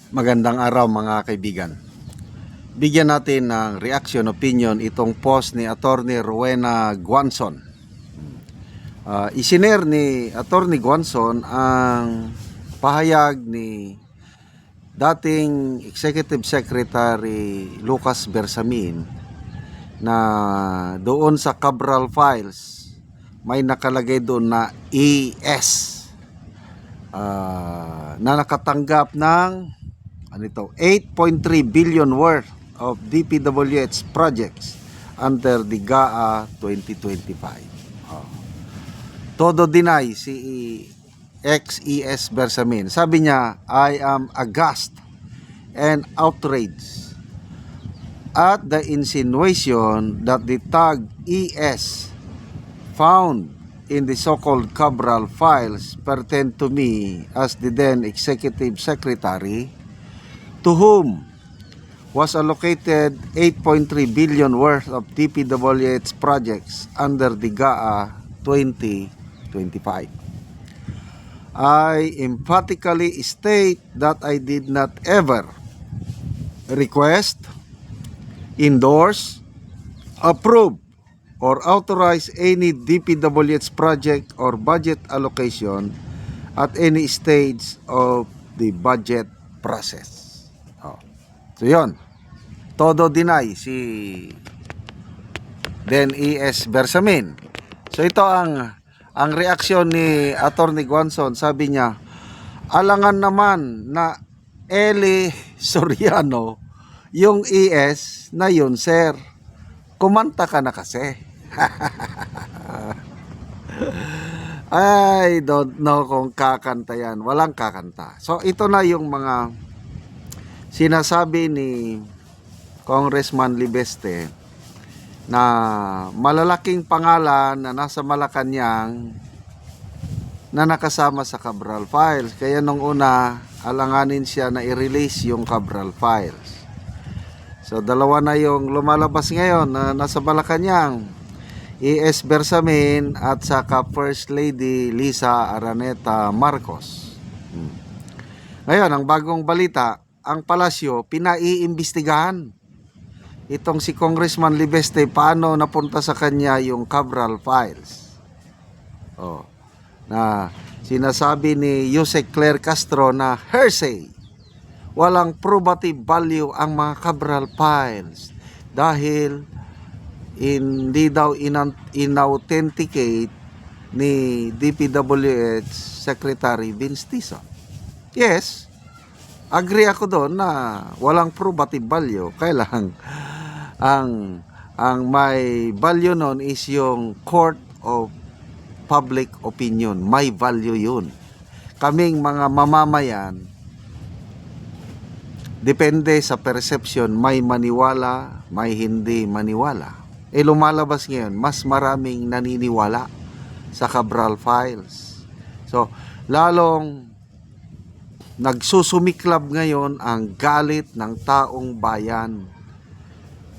Magandang araw mga kaibigan. Bigyan natin ng reaction, opinion itong post ni Attorney Rowena Guanzon. Isinare ni Attorney Guanzon ang pahayag ni dating Executive Secretary Lucas Bersamin na doon sa Cabral Files may nakalagay doon na ES na nakatanggap ng 8.3 billion worth of DPWH projects under the GAA 2025. Todo deny si ex-ES Bersamin. Sabi niya, I am aghast and outraged at the insinuation that the tag ES found in the so-called Cabral files pertain to me as the then Executive Secretary, to whom was allocated 8.3 billion worth of DPWH projects under the GAA 2025. I emphatically state that I did not ever request, endorse, approve, or authorize any DPWH project or budget allocation at any stage of the budget process. So yun, todo deny si then ES Bersamin. So ito ang reaksyon ni Attorney Guanzon. Sabi niya, alangan naman na Eli Soriano yung ES na yun, sir. Kumanta ka na kasi. I don't know kung kakanta yan. Walang kakanta. So ito na yung mga sinasabi ni Congressman Libeste na malalaking pangalan na nasa Malacanang na nakasama sa Cabral Files. Kaya nung una, alanganin siya na i-release yung Cabral Files. So dalawa na yung lumalabas ngayon na nasa Malacanang, ES Bersamin at saka First Lady Lisa Araneta Marcos. Ngayon, ang bagong balita, ang palasyo pinaiimbestigahan itong si Congressman Libeste paano napunta sa kanya yung Cabral Files. Na sinasabi ni Yusek Claire Castro na hearsay, walang probative value ang mga Cabral Files dahil hindi daw inauthenticate ni DPWH Secretary Vince Tison. Yes, agree ako doon na walang probative value. Kailang ang may value noon is yung court of public opinion. May value yun. Kaming mga mamamayan, depende sa perception, may maniwala, may hindi maniwala. Lumalabas ngayon, mas maraming naniniwala sa Cabral Files. So, lalong nagsusumiklab ngayon ang galit ng taong bayan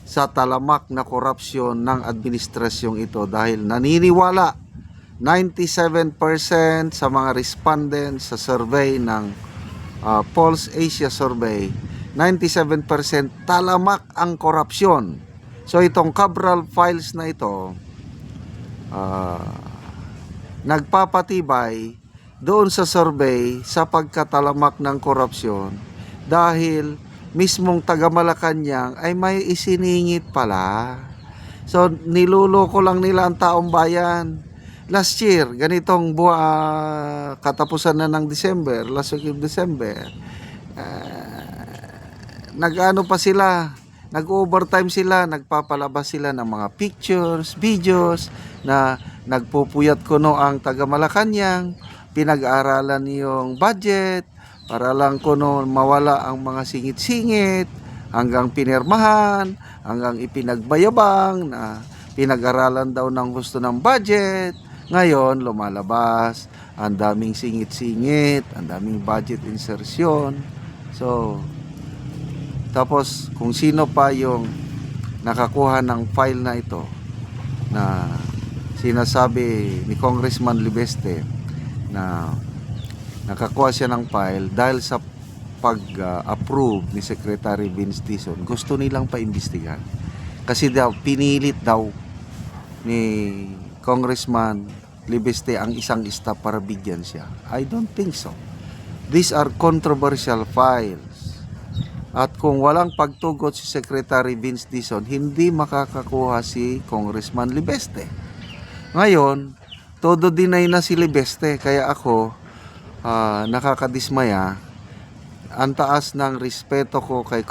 sa talamak na korupsyon ng administrasyong ito dahil naniniwala 97% sa mga respondents sa survey ng Pulse Asia Survey, 97% talamak ang korupsyon. So itong Cabral Files na ito nagpapatibay doon sa survey sa pagkatalamak ng korupsyon dahil mismong taga Malacanang ay may isiningit pala. So niluloko lang nila ang taong bayan. Last year, ganitong katapusan na ng December, last week of December, nag-ano pa sila, nag-overtime sila, nagpapalabas sila ng mga pictures, videos na nagpupuyat kuno ang taga Malacanang, pinag-aaralan yung budget para lang kuno mawala ang mga singit-singit hanggang pinirmahan, hanggang ipinagbayabang na pinag-aralan daw ng gusto ng budget. Ngayon lumalabas ang daming singit-singit, ang daming budget insertion. So tapos kung sino pa yung nakakuha ng file na ito na sinasabi ni Congressman Libeste na nakakuha siya ng file dahil sa pag-approve ni Secretary Vince Dizon, gusto nilang paimbestigahan. Kasi daw, pinilit daw ni Congressman Libeste ang isang staff para bigyan siya. I don't think so. These are controversial files. At kung walang pagtugot si Secretary Vince Dizon, hindi makakakuha si Congressman Libeste. Ngayon, todo deny na si Libeste. Kaya ako, nakakadismaya. Ang taas ng respeto ko kay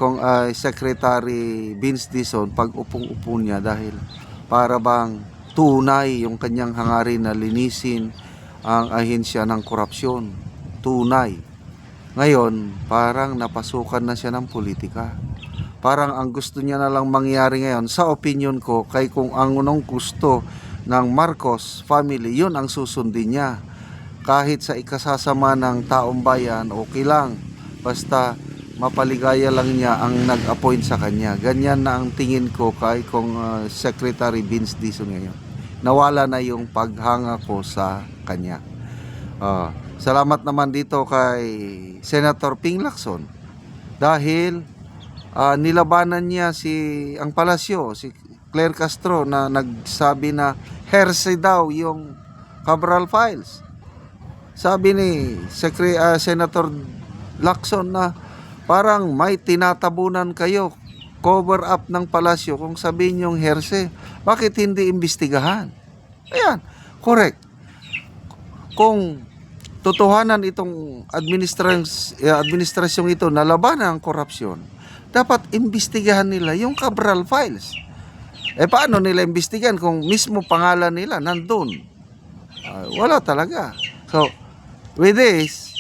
Secretary Vince Dizon pag upong-upo niya dahil para bang tunay yung kanyang hangarin na linisin ang ahensya ng korupsyon. Tunay. Ngayon, parang napasukan na siya ng politika. Parang ang gusto niya na lang mangyari ngayon, sa opinion ko, kay kung ang unang gusto ng Marcos family, yun ang susundin niya. Kahit sa ikasasama ng taong bayan, okay lang. Basta mapaligaya lang niya ang nag-appoint sa kanya. Ganyan na ang tingin ko kay kung Secretary Vince Dizon ngayon. Nawala na yung paghanga ko sa kanya. Salamat naman dito kay Senator Ping Lacson dahil nilabanan niya ang palasyo, si Claire Castro na nagsabi na heresy daw yung Cabral Files. Sabi ni Senator Lacson na parang may tinatabunan kayo, cover up ng palasyo kung sabihin yung heresy. Bakit hindi imbestigahan? Ayan, correct. Kung totohanan itong administrasyong ito na labanan ang korupsyon, dapat imbestigahan nila yung Cabral Files. Paano nila imbestigahan kung mismo pangalan nila nandun? Wala talaga. So, with this,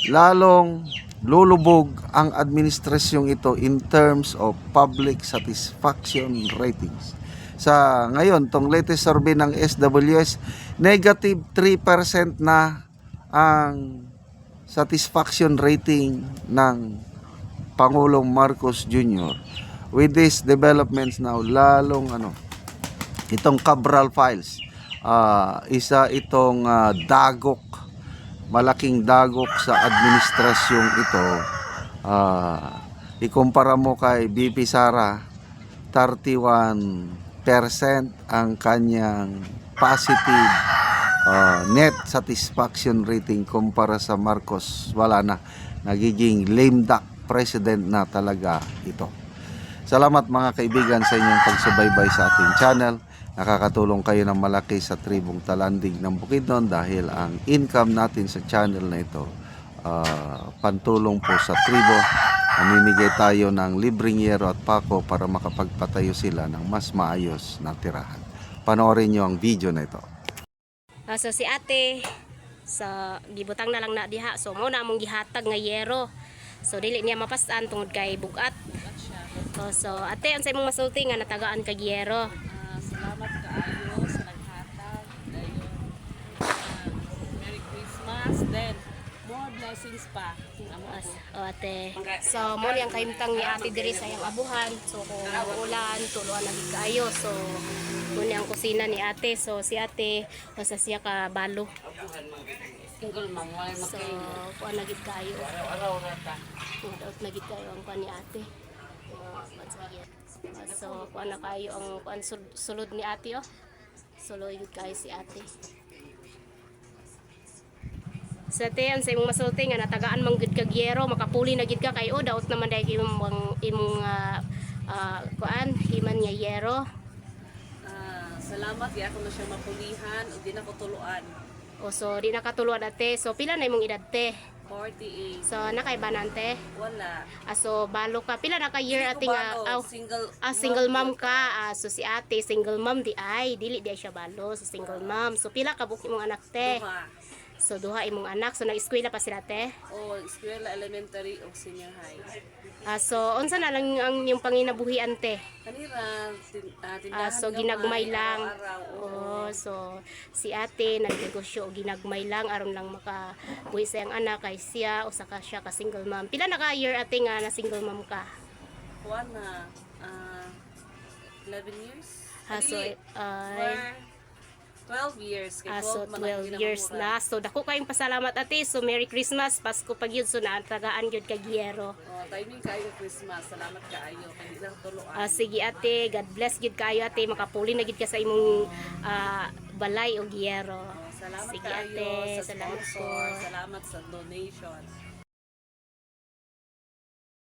lalong lulubog ang administrasyong ito in terms of public satisfaction ratings. Sa ngayon, tong latest survey ng SWS, negative 3% na ang satisfaction rating ng Pangulong Marcos Jr. With these developments now, lalong itong Cabral Files, isa itong dagok, malaking dagok sa administrasyong ito. Ikumpara mo kay BP Sara, 31% ang kanyang positive net satisfaction rating kumpara sa Marcos. Wala na, nagiging lame duck president na talaga ito. Salamat mga kaibigan sa inyong pagsubaybay sa ating channel. Nakakatulong kayo ng malaki sa tribong Talandig ng Bukidnon dahil ang income natin sa channel na ito pantulong po sa tribo. Mamimigay tayo ng libreng yero at pako para makapagpatayo sila ng mas maayos na tirahan. Panoorin nyo ang video na ito. So si ate, gibutang na lang na diha. So mo na mong gihatag nga yero. So dili niya mapasan tungod kay bugat. So ate, unsay mong masulti nga natagaan kag yero? Salamat kaayo sa naghatag. Dayon, Merry Christmas. Then, more blessings pa. Ate. So mo ni ang kahimtang ni ate diri sa iyang abuhan. So kung ulan, tuluan lagi kaayo. So mo ni ang kusina ni ate. So si ate basta siya ka balo. Single mom, wala So kuan lagi kaayo. araw-araw rata. Daot lagi kaayo ang kuan ni ate. So kuan na kayo ang kuan sulod ni ate oh. Sulod kayo si ate. Sa ate, ang sa imong masulti nga natagaan mang gid kag yero, makapuli na gid ka kay daot naman dai imong kuan himan nga yero. Salamat ya ako na siya mapulihan ug di na ko tuluan. So di nakatuluan ate. So pila na imong edad te? 48. So nakay banante? Wala. So balo ka pila na ka year ate nga Single mom ka. So si ate single mom di ay dili di siya balo so single mom. So pila ka buki imong anak te? Duha. So duha imong anak. So nag-eskwela pa sila te? O eskwela elementary o senior high. So unsa na lang ang yung panginabuhian te? Kanira tindahan So ginagmay lang. araw-araw. So si ate nagnegosyo og ginagmay lang aron lang makabuhi sa iyang anak kay siya usa ka siya ka single mom. Pila na ka year ate nga na single mom ka? Kuan na 11 years. So Dili. 12 years. Kay So 12 man ang 12 years ginamamura. na. So dako kayong pasalamat ate. So Merry Christmas, Pasko pag yun. So naatagaan yun kag Yero. Oh, timing kayo Christmas. Salamat kaayo. Kay ilang tuluan. Sige ate, God bless gid kayo ate. Makapuli na gid ka sa imong balay o Yero. Oh, salamat Sige kaayo ate, sa salamat sponsor. po. Salamat sa donation.